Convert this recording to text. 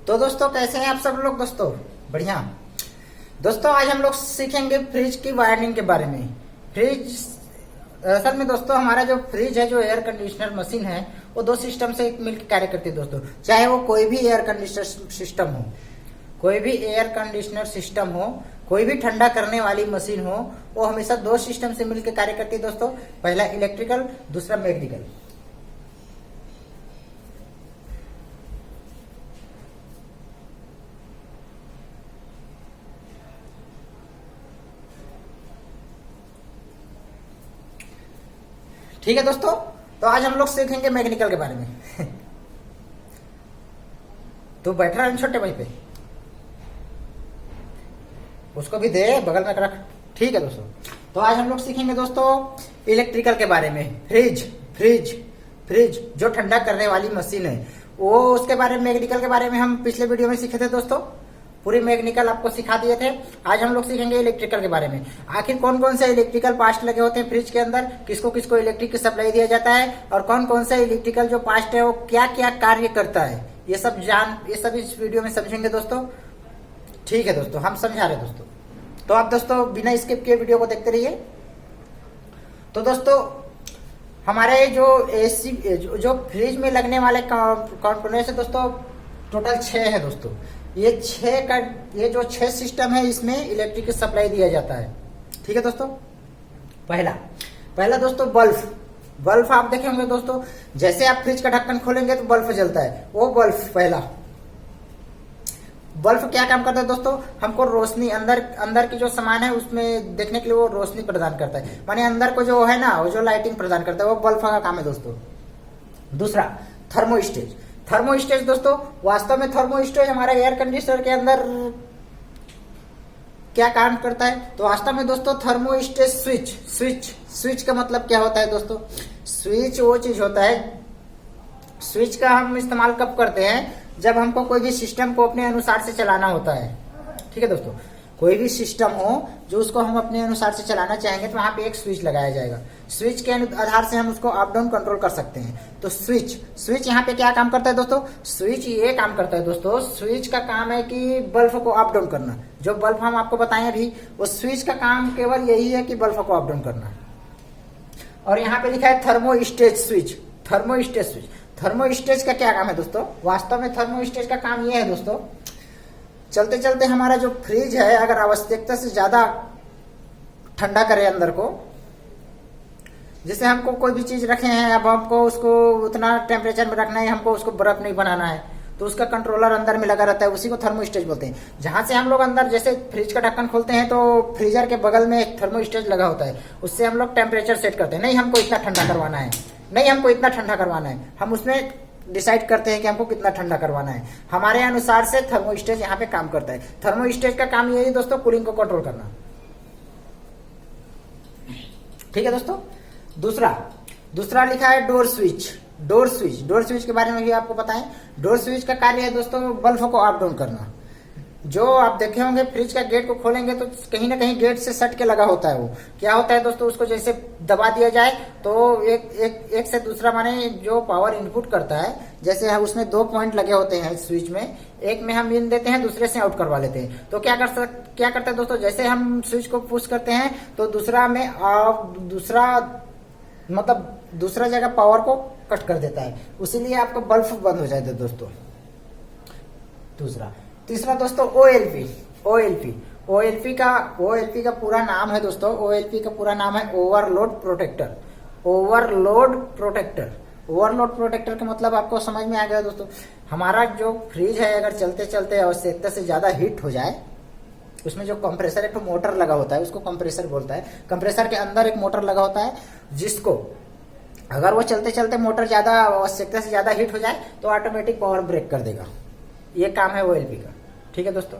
तो दोस्तों कैसे हैं आप सब लोग। दोस्तों बढ़िया। दोस्तों आज हम लोग सीखेंगे फ्रिज की वायरिंग के बारे में। फ्रिज असल में दोस्तों हमारा जो फ्रिज है, जो एयर कंडीशनर मशीन है, वो दो सिस्टम से मिलकर कार्य करती है दोस्तों। चाहे वो कोई भी एयर कंडीशनर सिस्टम हो, कोई भी एयर कंडीशनर सिस्टम हो, कोई भी ठंडा करने वाली मशीन हो, वो हमेशा दो सिस्टम से मिलकर कार्य करती है दोस्तों। पहला इलेक्ट्रिकल, दूसरा मैकेनिकल। ठीक है दोस्तों, तो आज हम लोग सीखेंगे मैकेनिकल के बारे में। तो बैठ रहा है छोटे भाई पे, उसको भी दे बगल में रख। ठीक है दोस्तों, तो आज हम लोग सीखेंगे दोस्तों इलेक्ट्रिकल के बारे में। फ्रिज फ्रिज फ्रिज जो ठंडा करने वाली मशीन है, वो उसके बारे में, मैकेनिकल के बारे में हम पिछले वीडियो में सीखे थे दोस्तों। पूरी मैकेनिकल आपको सिखा दिए थे। आज हम लोग सीखेंगे इलेक्ट्रिकल के बारे में। आखिर कौन कौन से इलेक्ट्रिकल पार्ट्स लगे होते हैं फ्रिज के अंदर, किसको किसको इलेक्ट्रिक की सप्लाई दिया जाता है, और कौन कौन सा इलेक्ट्रिकल जो पार्ट है वो क्या क्या कार्य करता है, ये सब इस वीडियो में समझेंगे दोस्तों। ठीक है दोस्तों, हम समझा रहे दोस्तों, तो आप दोस्तों बिना स्किप किए वीडियो को देखते रहिए। तो दोस्तों हमारे जो एसी जो फ्रिज में लगने वाले कंपोनेंट्स है दोस्तों, टोटल 6 है दोस्तों। ये जो 6 सिस्टम है, इसमें इलेक्ट्रिक सप्लाई दिया जाता है। ठीक है दोस्तों। पहला दोस्तों बल्ब आप देखे होंगे दोस्तों, जैसे आप फ्रिज का ढक्कन खोलेंगे तो बल्ब जलता है, वो पहला बल्ब क्या काम करता है दोस्तों, हमको रोशनी, अंदर की जो सामान है उसमें देखने के लिए वो रोशनी प्रदान करता है, माने अंदर को जो है ना, वो जो लाइटिंग प्रदान करता है, वो बल्ब का काम है दोस्तों। दूसरा थर्मोस्टेट दोस्तों, वास्तव में थर्मोस्टेट हमारे एयर कंडीशनर के अंदर क्या काम करता है, तो वास्तव में दोस्तों थर्मोस्टेट स्विच का मतलब क्या होता है दोस्तों। स्विच वो चीज होता है, स्विच का हम इस्तेमाल कब करते हैं, जब हमको कोई भी सिस्टम को अपने अनुसार से चलाना होता है। ठीक है दोस्तों, कोई भी सिस्टम हो जो उसको हम अपने अनुसार से चलाना चाहेंगे, तो वहां पे एक स्विच लगाया जाएगा। स्विच के आधार से हम उसको अप डाउन कंट्रोल कर सकते हैं। तो स्विच यहाँ पे क्या काम करता है दोस्तों, स्विच ये काम करता है दोस्तों, स्विच का काम है कि बल्ब को अप डाउन करना। जो बल्ब हम आपको बताएं अभी, वो स्विच का काम केवल यही है कि बल्ब को अप डाउन करना। और यहाँ पे लिखा है थर्मोस्टेट का क्या काम है दोस्तों, वास्तव में थर्मोस्टेट का काम ये है दोस्तों, चलते चलते हमारा जो फ्रिज है, अगर आवश्यकता से ज्यादा ठंडा करे अंदर को, जैसे हमको कोई भी चीज रखे हैं, अब हमको उसको उतना टेम्परेचर में रखना है, हमको उसको बर्फ नहीं बनाना है, तो उसका कंट्रोलर अंदर में लगा रहता है, उसी को थर्मोस्टेट बोलते हैं। जहां से हम लोग अंदर जैसे फ्रिज का ढक्कन खोलते हैं, तो फ्रीजर के बगल में एक थर्मोस्टेट लगा होता है, उससे हम लोग टेम्परेचर सेट करते हैं। नहीं हमको इतना ठंडा करवाना है, हम उसमें डिसाइड करते हैं कि हमको कितना ठंडा करवाना है। हमारे अनुसार से थर्मोस्टेट यहाँ पे काम करता है। थर्मोस्टेट का काम यही दोस्तों, कूलिंग को कंट्रोल करना। ठीक है दोस्तों। दूसरा लिखा है डोर स्विच के बारे में भी आपको पता है। डोर स्विच का कार्य है दोस्तों, बल्ब को अप डाउन करना। जो आप देखे होंगे, फ्रिज का गेट को खोलेंगे तो कहीं ना कहीं गेट से सट के लगा होता है। वो क्या होता है दोस्तों, उसको जैसे दबा दिया जाए तो एक से दूसरा, माने जो पावर इनपुट करता है, जैसे उसमें 2 पॉइंट लगे होते हैं स्विच में, एक में हम इन देते हैं, दूसरे से आउट करवा लेते हैं। तो क्या करता है दोस्तों, जैसे हम स्विच को पुश करते हैं तो दूसरा जगह पावर को कट कर देता है, उसीलिए आपका बल्ब बंद हो जाता है दोस्तों। तीसरा दोस्तों OLP का पूरा नाम है दोस्तों, OLP का पूरा नाम है ओवरलोड प्रोटेक्टर का मतलब आपको समझ में आ गया दोस्तों। हमारा जो फ्रिज है, अगर चलते चलते आवश्यकता से ज्यादा हीट हो जाए, उसमें जो कंप्रेसर, एक मोटर लगा होता है, उसको कंप्रेसर बोलता है। कंप्रेसर के अंदर एक मोटर लगा होता है, जिसको अगर वो चलते चलते मोटर ज्यादा आवश्यकता से ज्यादा हीट हो जाए तो ऑटोमेटिक पावर ब्रेक कर देगा। ये काम है OLP का। ठीक है दोस्तों।